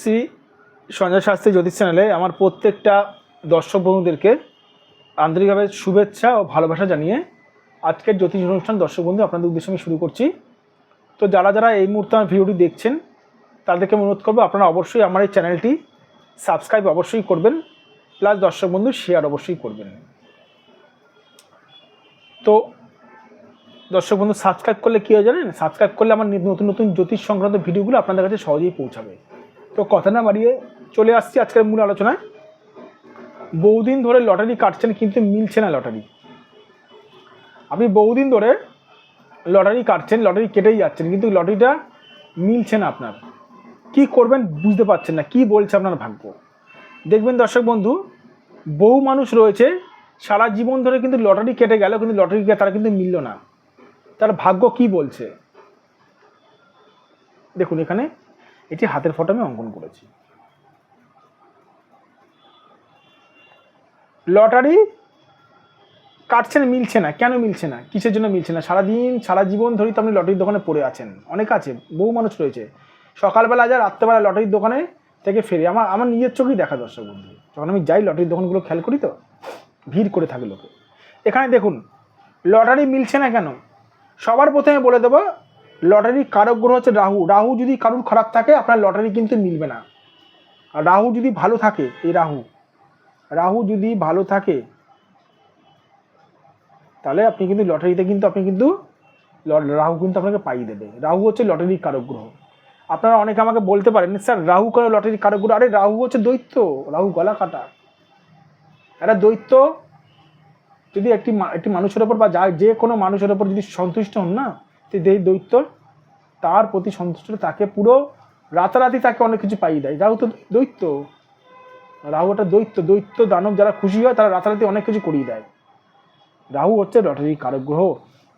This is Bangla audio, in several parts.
শ্রী সঞ্জয় শাস্ত্রী জ্যোতিষ চ্যানেলে আমার প্রত্যেকটা দর্শক বন্ধুদেরকে আন্তরিকভাবে শুভেচ্ছা ও ভালোবাসা জানিয়ে আজকের জ্যোতিষ অনুষ্ঠান দর্শক বন্ধু আপনাদের উদ্দেশ্যে আমি শুরু করছি। তো যারা যারা এই মুহূর্তে আমার ভিডিওটি দেখছেন তাদেরকে অনুরোধ করবো আপনারা অবশ্যই আমার এই চ্যানেলটি সাবস্ক্রাইব অবশ্যই করবেন, প্লাস দর্শক বন্ধু শেয়ার অবশ্যই করবেন। তো দর্শক বন্ধু সাবস্ক্রাইব করলে কী হয় জানেন, সাবস্ক্রাইব করলে আমার নতুন নতুন জ্যোতিষ সংক্রান্ত ভিডিওগুলো আপনাদের কাছে সহজেই পৌঁছাবে। তো কথা না বাড়িয়ে চলে আসছি আজকের মূল আলোচনায়। বহুদিন ধরে লটারি কাটছেন কিন্তু মিলছে না লটারি। আপনি বহুদিন ধরে লটারি কাটছেন, লটারি কেটেই যাচ্ছেন কিন্তু লটারিটা মিলছে না। আপনার কি করবেন বুঝতে পারছেন না, কি বলছে আপনার ভাগ্য। দেখবেন দর্শক বন্ধু, বহু মানুষ রয়েছে সারা জীবন ধরে কিন্তু লটারি কেটে গেল কিন্তু লটারি তারা কিন্তু মিলল না। তার ভাগ্য কি বলছে দেখুন, এখানে এটি হাতের ফটো আমি অঙ্কন করেছি। লটারি কাটছেন মিলছে না, কেন মিলছে না, কিসের জন্য মিলছে না? সারাদিন সারা জীবন ধরেই তো আপনি লটারির দোকানে পড়ে আছেন। অনেক আছে, বহু মানুষ রয়েছে সকালবেলা যায় রাত্রেবেলা লটারির দোকানে থেকে ফেরে। আমার নিজের চোখেই দেখা দর্শক বন্ধু, যখন আমি যাই লটারির দোকানগুলো খেয়াল করি তো ভিড় করে থাকে লোকে। এখানে দেখুন লটারি মিলছে না কেন। সবার প্রথমে বলে দেবো, লটারি কারক গ্রহ হচ্ছে রাহু। রাহু যদি কারুর খারাপ থাকে আপনার লটারি কিন্তু মিলবে না। আর রাহু যদি ভালো থাকে, এই রাহু যদি ভালো থাকে তাহলে আপনি কিন্তু লটারিতে কিন্তু রাহু কিন্তু আপনাকে পাইয়ে দেবে। রাহু হচ্ছে লটারির কারক গ্রহ। আপনারা অনেকে আমাকে বলতে পারেন স্যার রাহু কেন লটারির কারক গ্রহ? আরে রাহু হচ্ছে দৈত্য, রাহু গলা কাটা। একটা দৈত্য যদি একটি মানুষের ওপর বা যে কোনো মানুষের ওপর যদি সন্তুষ্ট হন না, এই দৈত্য তার প্রতি সন্তুষ্ট তাকে পুরো রাতারাতি তাকে অনেক কিছু পাইয়ে দেয়। রাহু তো দৈত্য, রাহু একটা দৈত্য দানব যারা খুশি হয় তারা রাতারাতি অনেক কিছু করিয়ে দেয়। রাহু হচ্ছে লটারির কারক গ্রহ।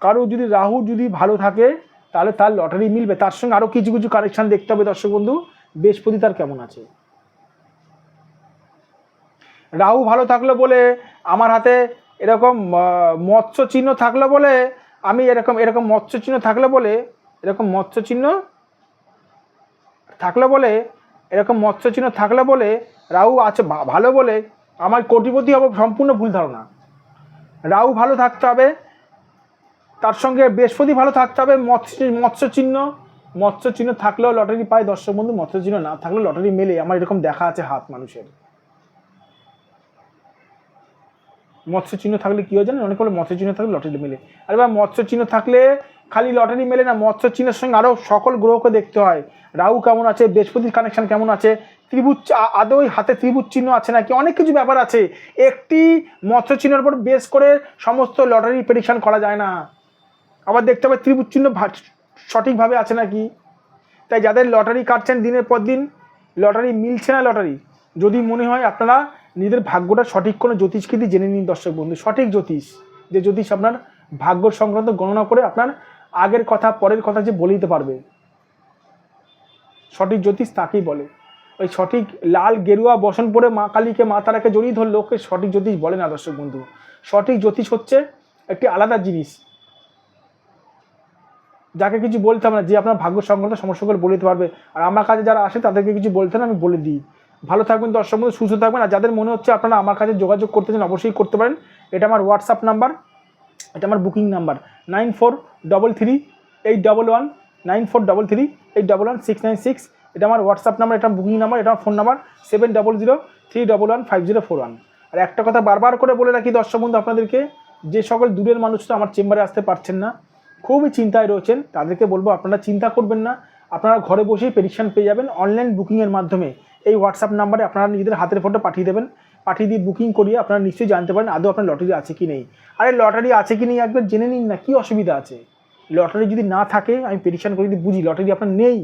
কারো যদি রাহু যদি ভালো থাকে তাহলে তার লটারি মিলবে। তার সঙ্গে আরও কিছু কিছু কানেকশান দেখতে হবে দর্শক বন্ধু। বৃহস্পতি তার কেমন আছে। রাহু ভালো থাকলো বলে আমার হাতে এরকম মৎস্য চিহ্ন থাকলো বলে আমি এরকম মৎস্য চিহ্ন থাকলো বলে এরকম মৎস্য চিহ্ন থাকলো বলে রাহু আছে ভালো বলে আমার কোটিপতি হবো, সম্পূর্ণ ভুল ধারণা। রাহু ভালো থাকতে হবে, তার সঙ্গে বৃহস্পতি ভালো থাকতে হবে। মৎস্য চিহ্ন থাকলেও লটারি পায় দর্শক বন্ধু, মৎস্য চিহ্ন না থাকলেও লটারি মেলে। আমার এরকম দেখা আছে হাত মানুষের। মৎস্য চিহ্ন থাকলে কী হয় জানেন, অনেক বলে মৎস্য চিহ্ন থাকলে লটারি মেলে। আরে বা মৎস্য চিহ্ন থাকলে খালি লটারি মেলে না, মৎস্য চিহ্নের সঙ্গে আরও সকল গ্রহকে দেখতে হয়। রাহু কেমন আছে, বৃহস্পতির কানেকশন কেমন আছে, ত্রিভুজ আদৌ হাতে ত্রিভুজ চিহ্ন আছে নাকি, অনেক কিছু ব্যাপার আছে। একটি মৎস্য চিহ্নের উপর বেস করে সমস্ত লটারি প্রেডিকশন করা যায় না। আবার দেখতে হবে ত্রিভুজ চিহ্ন সঠিকভাবে আছে নাকি। তাই যাদের লটারি কাটছেন দিনের পর দিন লটারি মিলছে না, লটারি যদি মনে হয় আপনারা নিজেদের ভাগ্যটা সঠিক কোনো জ্যোতিষকে দিয়ে জেনে নিন দর্শক বন্ধু। সঠিক জ্যোতিষ, যে জ্যোতিষ আপনার ভাগ্য সংক্রান্ত গণনা করে আপনার আগের কথা পরের কথা যে বলে দিতে পারবে, সঠিক জ্যোতিষ তাকেই বলে। ওই সঠিক লাল গেরুয়া বসন পরে মা কালীকে মা তারাকে জড়িয়ে ধরলে ওকে সঠিক জ্যোতিষ বলে না দর্শক বন্ধু। সঠিক জ্যোতিষ হচ্ছে একটি আলাদা জিনিস, যাকে কিছু বলতে হবে না, যে আপনার ভাগ্য সংক্রান্ত সমস্যাগুলো বলে দিতে পারবে। আর আমার কাছে যারা আসে তাদেরকে কিছু বলতে না, আমি বলে দিই। ভালো থাকবেন দর্শক বন্ধু, সুস্থ থাকবেন। আর যাদের মনে হচ্ছে আপনারা আমার কাছে যোগাযোগ করতে চান অবশ্যই করতে পারেন। এটা আমার হোয়াটসঅ্যাপ নাম্বার, এটা আমার বুকিং নাম্বার 9433819433811696। এটা আমার হোয়াটসঅ্যাপ নাম্বার, এটা বুকিং নাম্বার, এটা আমার ফোন নাম্বার 7003115041। আর একটা কথা বারবার করে বলে রাখি দর্শক বন্ধু আপনাদেরকে, যে সকল দূরের মানুষরা আমার চেম্বারে আসতে পারছেন না, খুবই চিন্তায় রয়েছেন, তাদেরকে বলবো আপনারা চিন্তা করবেন না। আপনারা ঘরে বসেই প্রেডিকশন পেয়ে যাবেন অনলাইন বুকিংয়ের মাধ্যমে। এই হোয়াটসঅ্যাপ নাম্বারে আপনারা নিজেদের হাতের ফটো পাঠিয়ে দেবেন, পাঠিয়ে দিয়ে বুকিং করিয়ে আপনারা নিশ্চয়ই জানতে পারেন আদৌ আপনার লটারি আছে কি নেই। আরে লটারি আছে কি নেই একবার জেনে নিন না, কী অসুবিধা আছে। লটারি যদি না থাকে আমি প্রেডিকশন করে যদি বুঝি লটারি আপনার নেই,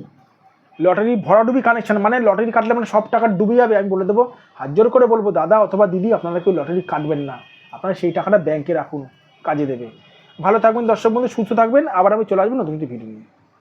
লটারি ভরাডুবি কানেকশন, মানে লটারি কাটলে মানে সব টাকা ডুবে যাবে, আমি বলে দেবো, হাত জোর করে বলবো দাদা অথবা দিদি আপনারা কেউ লটারি কাটবেন না, আপনারা সেই টাকাটা ব্যাংকে রাখুন, কাজে দেবে। ভালো থাকবেন দর্শক বন্ধু, সুস্থ থাকবেন। আবার আমি চলে আসবো নতুন একটি ভিডিও নিয়ে।